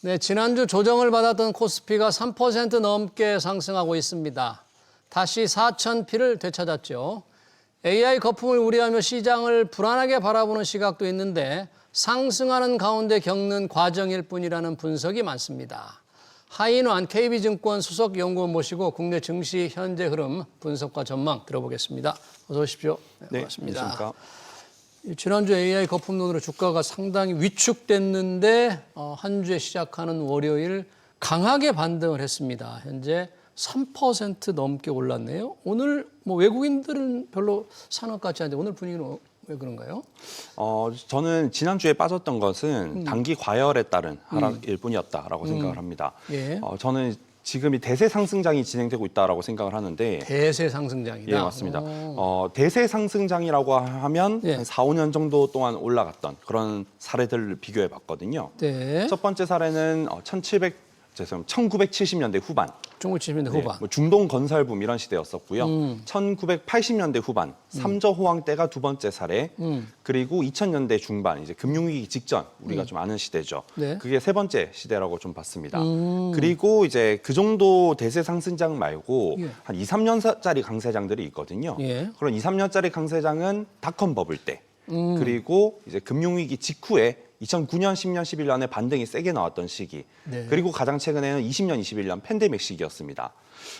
네, 지난주 조정을 받았던 코스피가 3% 넘게 상승하고 있습니다. 다시 4,000피를 되찾았죠. AI 거품을 우려하며 시장을 불안하게 바라보는 시각도 있는데 상승하는 가운데 겪는 과정일 뿐이라는 분석이 많습니다. 하인환 KB증권 수석연구원 모시고 국내 증시 현재 흐름 분석과 전망 들어보겠습니다. 어서 오십시오. 네, 반갑습니다. 안녕하십니까. 지난주 AI 거품론으로 주가가 상당히 위축됐는데 한 주에 시작하는 월요일 강하게 반등을 했습니다. 현재 3% 넘게 올랐네요. 오늘 뭐 외국인들은 별로 사는 것 같지 않은데 오늘 분위기는 왜 그런가요? 저는 지난주에 빠졌던 것은 단기 과열에 따른 하락일 뿐이었다라고 생각을 합니다. 예. 저는 지금 이 대세 상승장이 진행되고 있다라고 생각을 하는데 대세 상승장이다. 예, 맞습니다. 대세 상승장이라고 하면 예. 한 4, 5년 정도 동안 올라갔던 그런 사례들을 비교해 봤거든요. 네. 첫 번째 사례는 1970년대 후반. 중국 70년대 후반. 뭐 중동 건설붐 이런 시대였었고요. 1980년대 후반 삼저 호황 때가 두 번째 사례. 그리고 2000년대 중반 이제 금융위기 직전 우리가 좀 아는 시대죠. 네. 그게 세 번째 시대라고 좀 봤습니다. 그리고 이제 그 정도 대세 상승장 말고 예. 한 2, 3년짜리 강세장들이 있거든요. 예. 그런 2, 3년짜리 강세장은 닷컴 버블 때. 그리고 이제 금융위기 직후에 2009년, 10년, 11년에 반등이 세게 나왔던 시기. 네. 그리고 가장 최근에는 20년, 21년 팬데믹 시기였습니다.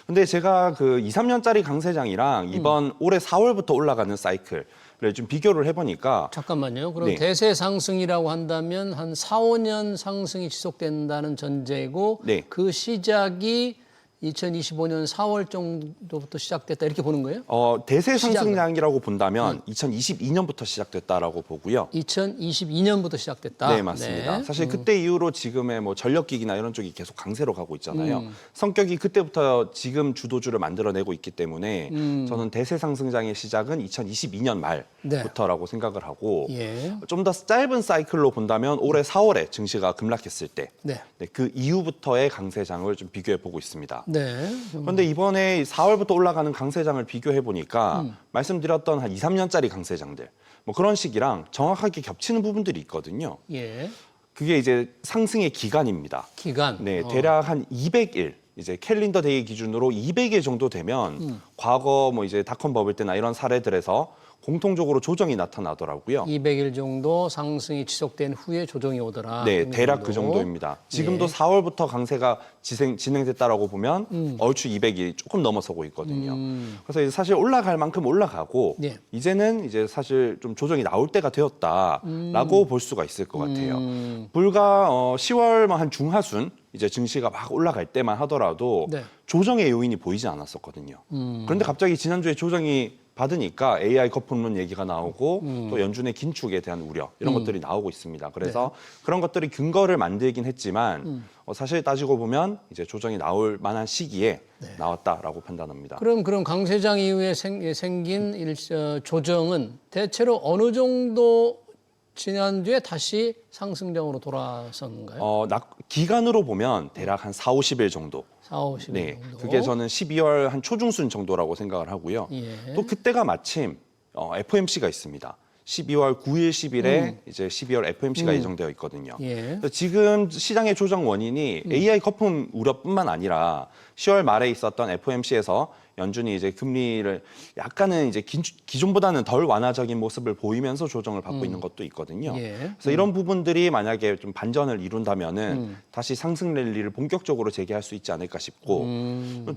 근데 제가 그 2, 3년짜리 강세장이랑 이번 올해 4월부터 올라가는 사이클을 좀 비교를 해보니까 잠깐만요. 그럼 네. 대세 상승이라고 한다면 한 4, 5년 상승이 지속된다는 전제고 네. 그 시작이 2025년 4월 정도부터 시작됐다 이렇게 보는 거예요? 대세 시작은? 상승량이라고 본다면 2022년부터 시작됐다라고 보고요. 2022년부터 시작됐다. 네, 맞습니다. 네. 사실 그때 이후로 지금의 뭐 전력기기나 이런 쪽이 계속 강세로 가고 있잖아요. 성격이 그때부터 지금 주도주를 만들어내고 있기 때문에 저는 대세 상승장의 시작은 2022년 말부터라고 생각을 하고 예. 좀 더 짧은 사이클로 본다면 올해 4월에 증시가 급락했을 때 네. 그 이후부터의 강세장을 좀 비교해 보고 있습니다. 네. 그런데 이번에 4월부터 올라가는 강세장을 비교해 보니까 말씀드렸던 한 2, 3년짜리 강세장들 뭐 그런 시기랑 정확하게 겹치는 부분들이 있거든요. 예. 그게 이제 상승의 기간입니다. 기간. 네, 대략 한 200일 이제 캘린더 데이 기준으로 200일 정도 되면 과거 뭐 이제 닷컴 버블 때나 이런 사례들에서 공통적으로 조정이 나타나더라고요. 200일 정도 상승이 지속된 후에 조정이 오더라. 네, 대략 그 정도입니다. 지금도 4월부터 강세가 진행됐다라고 보면 얼추 200이 조금 넘어서고 있거든요. 그래서 이제 사실 올라갈 만큼 올라가고 네. 이제는 이제 사실 좀 조정이 나올 때가 되었다라고 볼 수가 있을 것 같아요. 불과 10월 한 중하순 이제 증시가 막 올라갈 때만 하더라도 네. 조정의 요인이 보이지 않았었거든요. 그런데 갑자기 지난주에 조정이 받으니까 AI 거품론 얘기가 나오고 또 연준의 긴축에 대한 우려 이런 것들이 나오고 있습니다. 그래서 그런 것들이 근거를 만들긴 했지만 사실 따지고 보면 이제 조정이 나올 만한 시기에 나왔다라고 판단합니다. 그럼 강세장 이후에 생긴 조정은 대체로 어느 정도 지난주에 다시 상승장으로 돌아섰는가요? 기간으로 보면 대략 한 4, 50일 정도. 4, 50일 네, 정도. 그게 저는 12월 한 초중순 정도라고 생각을 하고요. 예. 또 그때가 마침 FOMC가 있습니다. 12월 9일, 10일에 이제 12월 FOMC가 예정되어 있거든요. 예. 그래서 지금 시장의 조정 원인이 AI 거품 우려뿐만 아니라 10월 말에 있었던 FOMC에서 연준이 이제 금리를 약간은 이제 기존보다는 덜 완화적인 모습을 보이면서 조정을 받고 있는 것도 있거든요. 예. 그래서 이런 부분들이 만약에 좀 반전을 이룬다면은 다시 상승 랠리를 본격적으로 재개할 수 있지 않을까 싶고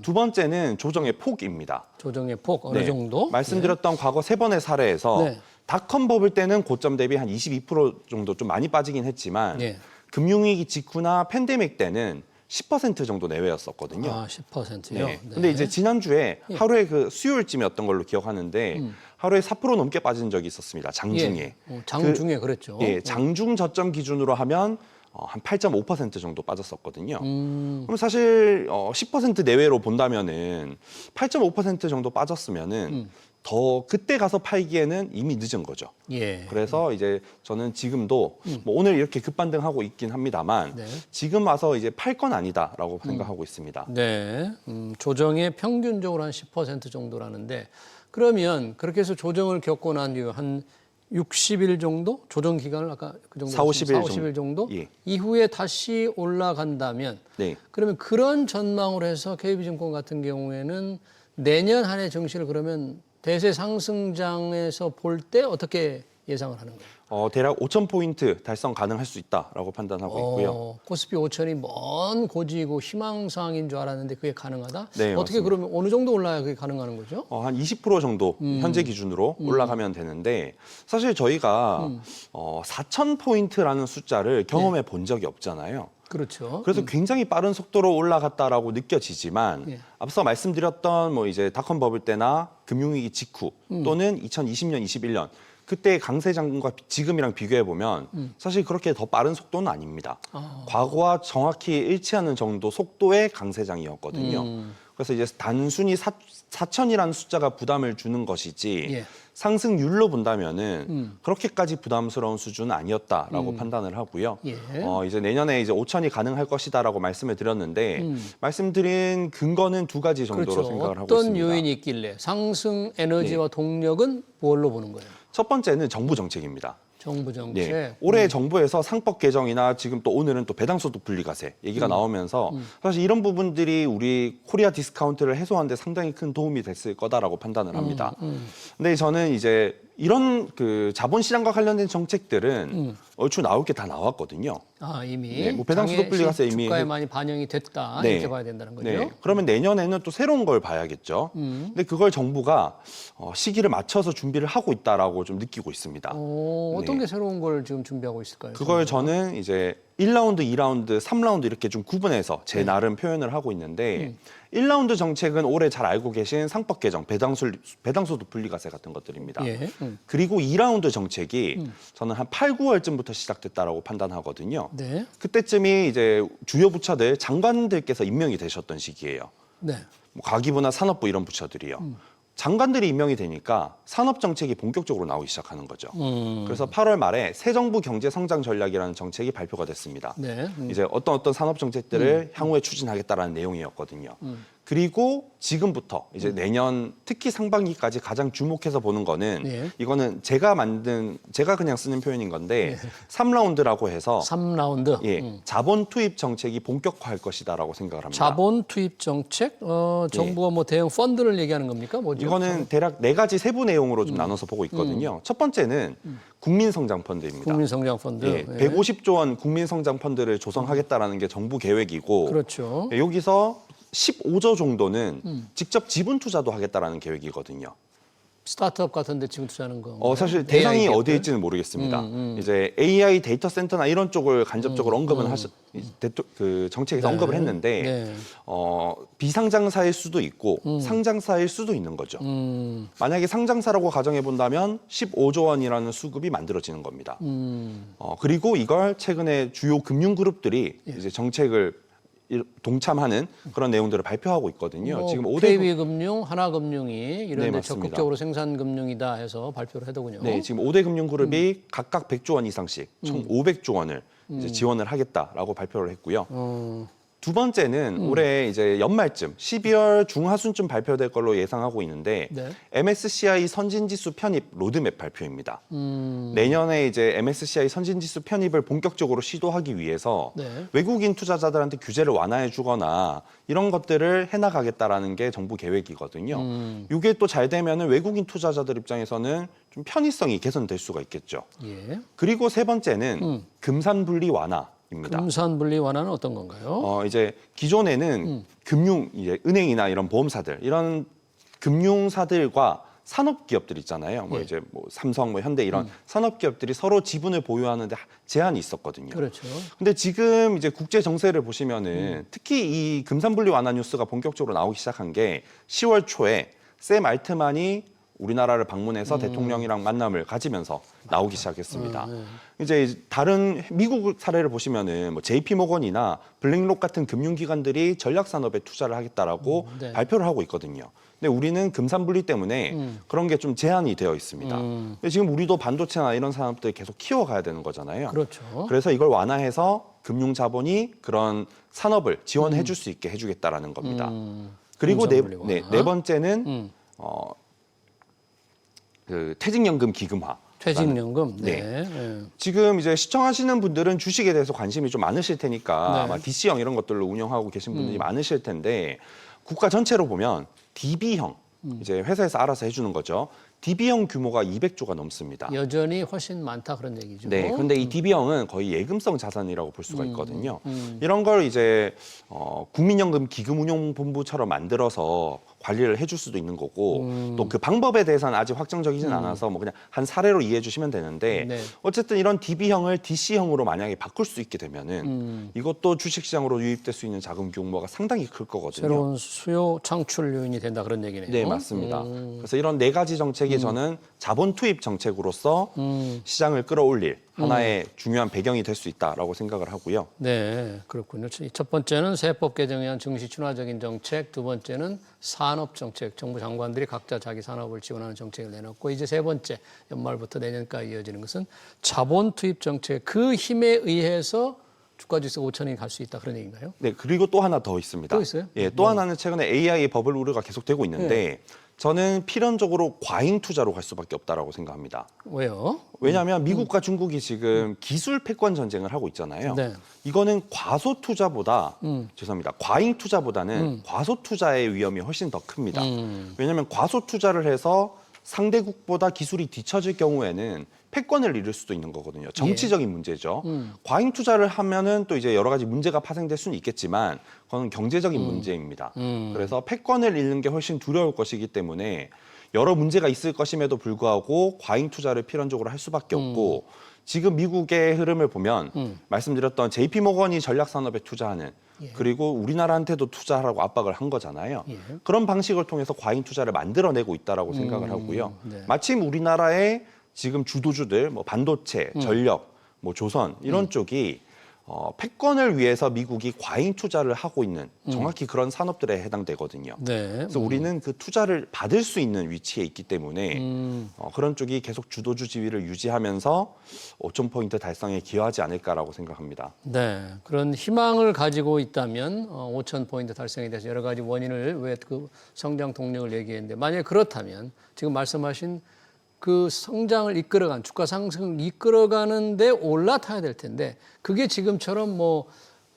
두 번째는 조정의 폭입니다. 조정의 폭 어느 네, 정도? 말씀드렸던 과거 세 번의 사례에서 네. 닷컴 버블 때는 고점 대비 한 22% 정도 좀 많이 빠지긴 했지만 예. 금융위기 직후나 팬데믹 때는 10% 정도 내외였었거든요. 10%요. 네. 근데 이제 지난주에 하루에 그 수요일쯤이었던 걸로 기억하는데 하루에 4% 넘게 빠진 적이 있었습니다. 장중에. 예. 장중에 그랬죠. 예, 장중 저점 기준으로 하면 한 8.5% 정도 빠졌었거든요. 그럼 사실 10% 내외로 본다면은 8.5% 정도 빠졌으면은 더 그때 가서 팔기에는 이미 늦은 거죠. 예. 그래서 이제 저는 지금도 뭐 오늘 이렇게 급반등하고 있긴 합니다만 네. 지금 와서 이제 팔 건 아니다라고 생각하고 있습니다. 네. 조정의 평균적으로 한 10% 정도라는데 그러면 그렇게 해서 조정을 겪고 난 이후 한 60일 정도 조정 기간을 아까 그 정도 4, 50일 50일 정도 예. 이후에 다시 올라간다면 네. 그러면 그런 전망으로 해서 KB증권 같은 경우에는 내년 한 해 증시를 그러면 대세 상승장에서 볼 때 어떻게 예상을 하는 거예요? 대략 5,000포인트 달성 가능할 수 있다라고 판단하고 있고요. 코스피 5천이 먼 고지이고 희망사항인 줄 알았는데 그게 가능하다? 네, 어떻게 맞습니다. 그러면 어느 정도 올라야 그게 가능한 거죠? 한 20% 정도 현재 기준으로 올라가면 되는데 사실 저희가 4,000포인트라는 숫자를 경험해 본 적이 없잖아요. 그렇죠. 그래서 굉장히 빠른 속도로 올라갔다라고 느껴지지만 예. 앞서 말씀드렸던 뭐 이제 닷컴 버블 때나 금융위기 직후 또는 2020년, 21년 그때 강세장과 지금이랑 비교해 보면 사실 그렇게 더 빠른 속도는 아닙니다. 과거와 정확히 일치하는 정도 속도의 강세장이었거든요. 그래서 이제 단순히 4천이라는 숫자가 부담을 주는 것이지 예. 상승률로 본다면은 그렇게까지 부담스러운 수준은 아니었다라고 판단을 하고요. 예. 이제 내년에 이제 5천이 가능할 것이다라고 말씀을 드렸는데 말씀드린 근거는 두 가지 정도로 그렇죠. 생각을 하고 어떤 있습니다. 요인이 있길래 상승 에너지와 동력은 뭘로 보는 거예요? 첫 번째는 정부 정책입니다. 정부 정책. 네. 올해 정부에서 상법 개정이나 지금 또 오늘은 또 배당소득 분리과세 얘기가 나오면서 사실 이런 부분들이 우리 코리아 디스카운트를 해소하는 데 상당히 큰 도움이 됐을 거다라고 판단을 합니다. 근데 저는 이제 이런 그 자본시장과 관련된 정책들은 얼추 나올 게 다 나왔거든요. 아, 이미 네, 뭐 배당소득 분리과세 이미 주가에 많이 반영이 됐다 네. 이렇게 봐야 된다는 거죠. 네. 그러면 내년에는 또 새로운 걸 봐야겠죠. 근데 그걸 정부가 시기를 맞춰서 준비를 하고 있다라고 좀 느끼고 있습니다. 어떤 게 새로운 걸 지금 준비하고 있을까요? 그걸 저는 이제 1라운드, 2라운드, 3라운드 이렇게 좀 구분해서 제 네. 나름 표현을 하고 있는데 1라운드 정책은 올해 잘 알고 계신 상법 개정, 배당소득 분리과세 같은 것들입니다. 예. 그리고 2라운드 정책이 저는 한 8, 9월쯤부터 시작됐다라고 판단하거든요. 네. 그때쯤이 이제 주요 부처들 장관들께서 임명이 되셨던 시기예요. 네. 뭐 가기부나 산업부 이런 부처들이요. 장관들이 임명이 되니까 산업 정책이 본격적으로 나오기 시작하는 거죠. 그래서 8월 말에 새 정부 경제 성장 전략이라는 정책이 발표가 됐습니다. 네. 이제 어떤 산업 정책들을 향후에 추진하겠다라는 내용이었거든요. 그리고 지금부터 이제 내년 특히 상반기까지 가장 주목해서 보는 거는 네. 이거는 제가 그냥 쓰는 표현인 건데 3라운드라고 해서 3라운드. 예, 자본 투입 정책이 본격화할 것이다라고 생각을 합니다. 자본 투입 정책? 정부가 뭐 대형 펀드를 얘기하는 겁니까? 뭐죠? 이거는 대략 4가지 세부 내용으로 좀 나눠서 보고 있거든요. 첫 번째는 국민성장펀드입니다. 국민성장펀드. 예, 150조 원 국민성장펀드를 조성하겠다라는 게 정부 계획이고 그렇죠. 예, 여기서 15조 정도는 직접 지분 투자도 하겠다라는 계획이거든요. 스타트업 같은 데 지금 투자하는 거. 사실 대상이 AI 기업들? 어디에 있지는 모르겠습니다. 이제 AI 데이터 센터나 이런 쪽을 간접적으로 언급은 그 정책에서 네. 언급을 했는데 네. 비상장사일 수도 있고 상장사일 수도 있는 거죠. 만약에 상장사라고 가정해 본다면 15조 원이라는 수급이 만들어지는 겁니다. 그리고 이걸 최근에 주요 금융그룹들이 예. 이제 정책을 동참하는 그런 내용들을 발표하고 있거든요. 지금 5대 KB금융, 하나금융이 이런 네, 데 맞습니다. 적극적으로 생산금융이다 해서 발표를 하더군요. 네, 지금 5대 금융그룹이 각각 100조 원 이상씩 총 500조 원을 이제 지원을 하겠다라고 발표를 했고요. 두 번째는 올해 이제 연말쯤 12월 중하순쯤 발표될 걸로 예상하고 있는데 네. MSCI 선진지수 편입 로드맵 발표입니다. 내년에 이제 MSCI 선진지수 편입을 본격적으로 시도하기 위해서 네. 외국인 투자자들한테 규제를 완화해주거나 이런 것들을 해나가겠다라는 게 정부 계획이거든요. 이게 또 잘 되면은 외국인 투자자들 입장에서는 좀 편의성이 개선될 수가 있겠죠. 예. 그리고 세 번째는 금산분리 완화. 입니다. 금산 분리 완화는 어떤 건가요? 이제 기존에는 이제 은행이나 이런 보험사들, 이런 금융사들과 산업 기업들 있잖아요. 뭐 예. 이제 뭐 삼성, 뭐 현대 이런 산업 기업들이 서로 지분을 보유하는데 제한이 있었거든요. 그렇죠. 근데 지금 이제 국제 정세를 보시면은 특히 이 금산분리 완화 뉴스가 본격적으로 나오기 시작한 게 10월 초에 샘 알트만이 우리나라를 방문해서 대통령이랑 만남을 가지면서 나오기 시작했습니다. 이제 다른 미국 사례를 보시면은 뭐 JP 모건이나 블랙록 같은 금융기관들이 전략 산업에 투자를 하겠다라고 네. 발표를 하고 있거든요. 근데 우리는 금산분리 때문에 그런 게 좀 제한이 되어 있습니다. 근데 지금 우리도 반도체나 이런 산업들 계속 키워가야 되는 거잖아요. 그렇죠. 그래서 이걸 완화해서 금융자본이 그런 산업을 지원해 줄 수 있게 해주겠다라는 겁니다. 그리고 금산분리 완화. 네 번째는 그 퇴직연금 기금화. 퇴직연금. 네. 네. 지금 이제 시청하시는 분들은 주식에 대해서 관심이 좀 많으실 테니까 네. 아마 DC형 이런 것들로 운영하고 계신 분들이 많으실 텐데 국가 전체로 보면 DB형 이제 회사에서 알아서 해주는 거죠. DB형 규모가 200조가 넘습니다. 여전히 훨씬 많다 그런 얘기죠. 네, 근데 이 DB형은 거의 예금성 자산이라고 볼 수가 있거든요. 이런 걸 이제 국민연금 기금운용본부처럼 만들어서 관리를 해줄 수도 있는 거고 또 그 방법에 대해서는 아직 확정적이진 않아서 뭐 그냥 한 사례로 이해해 주시면 되는데 네. 어쨌든 이런 DB형을 DC형으로 만약에 바꿀 수 있게 되면은 이것도 주식시장으로 유입될 수 있는 자금 규모가 상당히 클 거거든요. 새로운 수요 창출 요인이 된다 그런 얘기네요. 네, 맞습니다. 그래서 이런 네 가지 정책이 저는 자본 투입 정책으로서 시장을 끌어올릴 하나의 중요한 배경이 될 수 있다라고 생각을 하고요. 네, 그렇군요. 첫 번째는 세법 개정에 의한 증시 친화적인 정책, 두 번째는 산업 정책, 정부 장관들이 각자 자기 산업을 지원하는 정책을 내놓고 이제 세 번째 연말부터 내년까지 이어지는 것은 자본 투입 정책, 그 힘에 의해서 주가 지수가 5천이 갈 수 있다 그런 얘기인가요? 네, 그리고 또 하나 더 있습니다. 또 있어요? 예, 또 하나는 최근에 AI 버블 우려가 계속되고 있는데 저는 필연적으로 과잉 투자로 갈 수밖에 없다라고 생각합니다. 왜요? 왜냐하면 미국과 중국이 지금 기술 패권 전쟁을 하고 있잖아요. 네. 이거는 과소 투자보다 죄송합니다. 과잉 투자보다는 과소 투자의 위험이 훨씬 더 큽니다. 왜냐하면 과소 투자를 해서 상대국보다 기술이 뒤처질 경우에는 패권을 잃을 수도 있는 거거든요. 정치적인 문제죠. 과잉 투자를 하면은 또 이제 여러 가지 문제가 파생될 수는 있겠지만 그건 경제적인 문제입니다. 그래서 패권을 잃는 게 훨씬 두려울 것이기 때문에 여러 문제가 있을 것임에도 불구하고 과잉 투자를 필연적으로 할 수밖에 없고 지금 미국의 흐름을 보면 말씀드렸던 JP 모건이 전략 산업에 투자하는 그리고 우리나라한테도 투자하라고 압박을 한 거잖아요. 그런 방식을 통해서 과잉 투자를 만들어내고 있다라고 생각을 하고요. 네. 마침 우리나라의 지금 주도주들, 뭐 반도체, 전력, 뭐 조선 이런 쪽이 패권을 위해서 미국이 과잉 투자를 하고 있는 정확히 그런 산업들에 해당되거든요. 네. 그래서 우리는 그 투자를 받을 수 있는 위치에 있기 때문에 그런 쪽이 계속 주도주 지위를 유지하면서 5,000포인트 달성에 기여하지 않을까라고 생각합니다. 네, 그런 희망을 가지고 있다면 5,000포인트 달성에 대해서 여러 가지 원인을 왜 그 성장 동력을 얘기했는데 만약에 그렇다면 지금 말씀하신 그 성장을 이끌어간 주가 상승을 이끌어가는데 올라타야 될 텐데 그게 지금처럼 뭐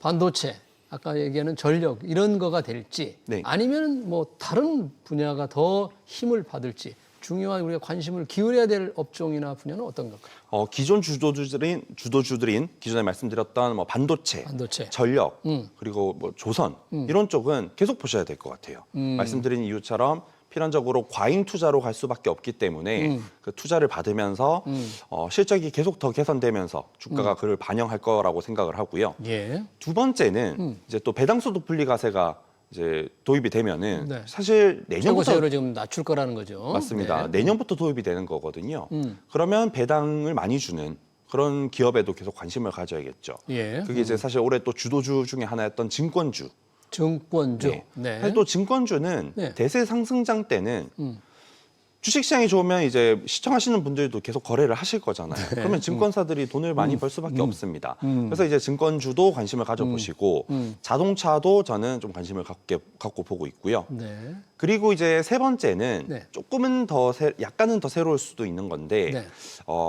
반도체 아까 얘기하는 전력 이런 거가 될지 네. 아니면 뭐 다른 분야가 더 힘을 받을지 중요한 우리가 관심을 기울여야 될 업종이나 분야는 어떤 걸까요? 기존 주도주들인 기존에 말씀드렸던 뭐 반도체, 전력 그리고 뭐 조선 이런 쪽은 계속 보셔야 될 것 같아요. 말씀드린 이유처럼 필연적으로 과잉 투자로 갈 수밖에 없기 때문에 그 투자를 받으면서 실적이 계속 더 개선되면서 주가가 그를 반영할 거라고 생각을 하고요. 예. 두 번째는 이제 또 배당소득 분리과세가 이제 도입이 되면은 네. 사실 내년부터 최고세율을 지금 낮출 거라는 거죠. 맞습니다. 네. 내년부터 도입이 되는 거거든요. 그러면 배당을 많이 주는 그런 기업에도 계속 관심을 가져야겠죠. 예. 그게 이제 사실 올해 또 주도주 중에 하나였던 증권주. 증권주. 네. 네. 사실 또 증권주는 네. 대세 상승장 때는 주식시장이 좋으면 이제 시청하시는 분들도 계속 거래를 하실 거잖아요. 그러면 증권사들이 돈을 많이 벌 수밖에 없습니다. 그래서 이제 증권주도 관심을 가져보시고 자동차도 저는 좀 관심을 갖고 보고 있고요. 네. 그리고 이제 세 번째는 네. 조금은 더 약간은 더 새로울 수도 있는 건데 네.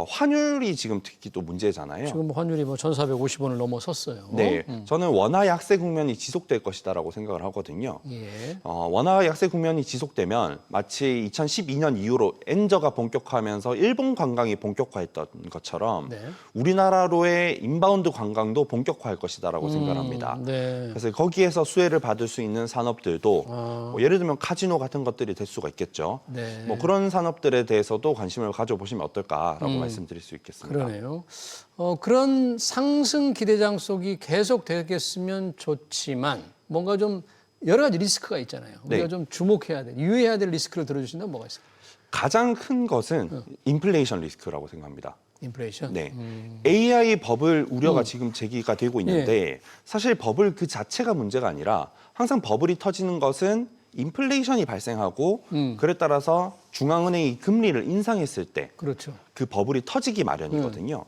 환율이 지금 특히 또 문제잖아요. 지금 환율이 뭐 1,450원을 넘어섰어요. 네, 저는 원화 약세 국면이 지속될 것이다라고 생각을 하거든요. 예. 원화 약세 국면이 지속되면 마치 2012년 이후로 엔저가 본격화하면서 일본 관광이 본격화했던 것처럼 네. 우리나라로의 인바운드 관광도 본격화할 것이다라고 생각합니다. 네. 그래서 거기에서 수혜를 받을 수 있는 산업들도 뭐 예를 들면 카지노 같은 것들이 될 수가 있겠죠. 네. 뭐 그런 산업들에 대해서도 관심을 가져보시면 어떨까라고 말씀드릴 수 있겠습니다. 그러네요. 그런 상승 기대장 속이 계속 되겠으면 좋지만 뭔가 좀 여러 가지 리스크가 있잖아요. 우리가 네. 좀 주목해야 돼, 유의해야 될 리스크를 들어주신다면 뭐가 있을까요? 가장 큰 것은 인플레이션 리스크라고 생각합니다. 인플레이션. 네, AI 버블 우려가 지금 제기가 되고 있는데 사실 버블 그 자체가 문제가 아니라 항상 버블이 터지는 것은 인플레이션이 발생하고 그에 따라서 중앙은행이 금리를 인상했을 때 그렇죠. 그 버블이 터지기 마련이거든요.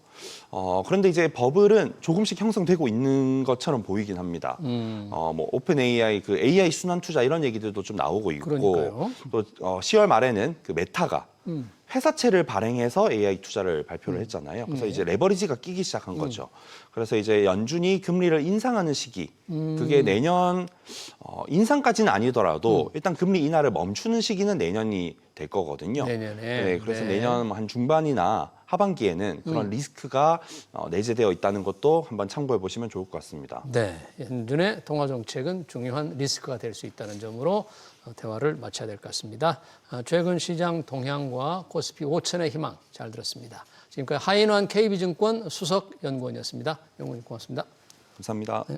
그런데 이제 버블은 조금씩 형성되고 있는 것처럼 보이긴 합니다. 뭐 오픈 AI, 그 AI 순환 투자 이런 얘기들도 좀 나오고 있고 그러니까요. 또 10월 말에는 그 메타가 회사채를 발행해서 AI 투자를 발표를 했잖아요. 그래서 이제 레버리지가 끼기 시작한 거죠. 그래서 이제 연준이 금리를 인상하는 시기, 그게 내년 인상까지는 아니더라도 일단 금리 인하를 멈추는 시기는 내년이 될 거거든요. 내년에. 네, 그래서 네. 내년 한 중반이나 하반기에는 그런 리스크가 내재되어 있다는 것도 한번 참고해 보시면 좋을 것 같습니다. 네, 연준의 통화 정책은 중요한 리스크가 될 수 있다는 점으로 대화를 마쳐야 될 것 같습니다. 최근 시장 동향과 코스피 5천의 희망 잘 들었습니다. 지금까지 하인환 KB증권 수석 연구원이었습니다. 연구원님 고맙습니다. 감사합니다. 네.